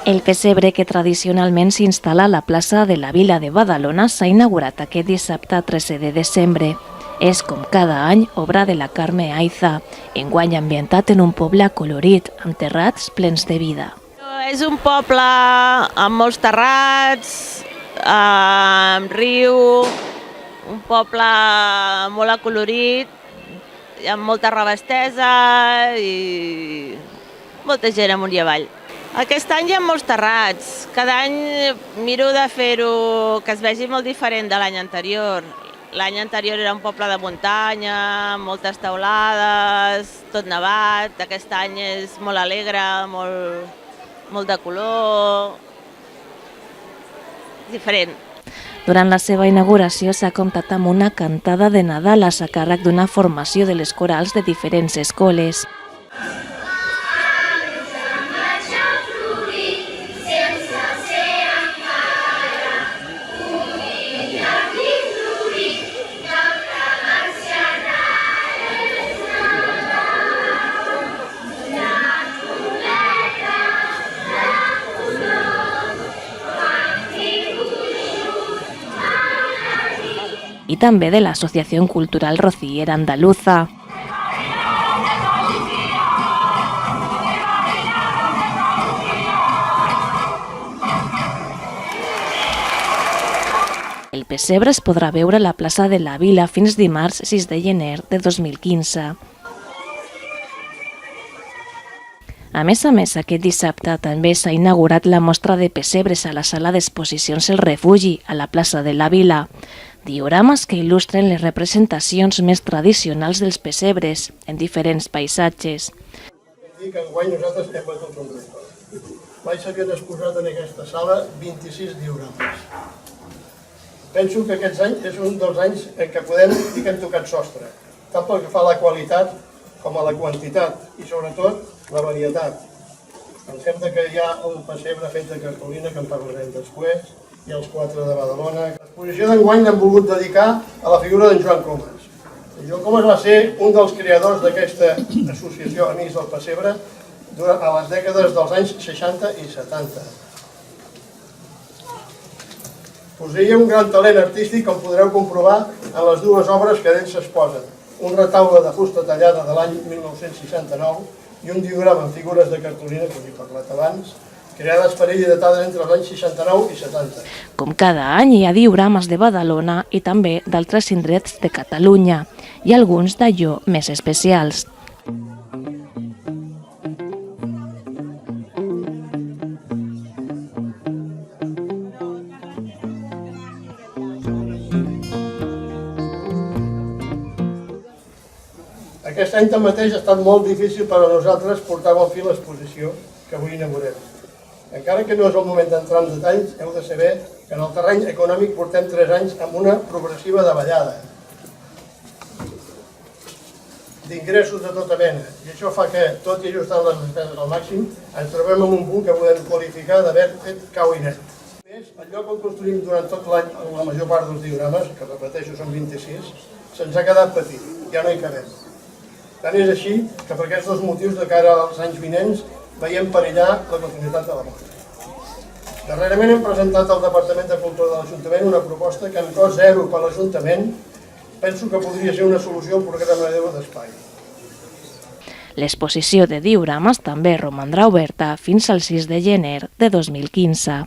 El pessebre que tradicionalment s'instal·la a la plaça de la Vila de Badalona s'ha inaugurat aquest dissabte 13 de desembre. És, com cada any, obra de la Carme Aiza, enguany ambientat en un poble acolorit, amb terrats plens de vida. És un poble amb molts terrats, amb riu, un poble molt acolorit, amb molta revestesa i molta gent amunt i avall. Aquest any hi ha molts terrats. Cada any miro de fer-ho que es vegi molt diferent de l'any anterior. L'any anterior era un poble de muntanya, moltes teulades, tot nevat. Aquest any és molt alegre, molt de color, diferent. Durant la seva inauguració s'ha comptat amb una cantada de Nadal a càrrec d'una formació de les corals de diferents escoles. Y també de la Asociación Cultural Rociera Andaluza. El pessebre es podrà veure a la plaça de la Vila fins dimarts 6 de gener de 2015. A més, aquest dissabte també s'ha inaugurat la mostra de pessebres a la sala d'exposicions El Refugi, a la plaça de la Vila. Diorames que il·lustren les representacions més tradicionals dels pessebres en diferents paisatges. Dic que enguany nosaltres hem batut un rècord. Mai s'havien exposat en aquesta sala 26 diorames. Penso que aquest any és un dels anys en què podem dir que hem tocat sostre, tant pel que fa a la qualitat com a la quantitat i sobretot la varietat. Em sembla que hi ha un pessebre fet de cartolina que en parlarem després, i els 4 de Badalona. L'exposició d'enguany l'hem volgut dedicar a la figura d'en Joan Comas. En Joan Comas va ser un dels creadors d'aquesta associació Amics del Pessebre a les dècades dels anys 60 i 70. Posseïa un gran talent artístic, com podreu comprovar en les dues obres que d'ell s'exposen. Un retaule de fusta tallada de l'any 1969 i un diorama amb figures de cartolina, que us he parlat abans, creades per ell i datades entre els anys 69 i 70. Com cada any hi ha diorames de Badalona i també d'altres indrets de Catalunya i alguns d'allò més especials. Aquest any tanmateix ha estat molt difícil per a nosaltres portar a bon fi l'exposició que avui inaugurem. Encara que no és el moment d'entrar en detalls, heu de saber que en el terreny econòmic portem 3 anys amb una progressiva davallada d'ingressos de tota mena. I això fa que, tot i ajustant les despeses al màxim, ens trobem en un punt que podem qualificar d'haver fet cau i net. A més, el lloc on construïm durant tot l'any la major part dels diorames, que repeteixo són 26, se'ns ha quedat petit, ja no hi cabem. Tant és així que per aquests dos motius de cara als anys vinents veiem perillar la continuïtat de la mostra. Darrerament hem presentat al Departament de Cultura de l'Ajuntament una proposta que amb cost zero per l'Ajuntament penso que podria ser una solució al programa d'espai. L'exposició de diorames també romandrà oberta fins al 6 de gener de 2015.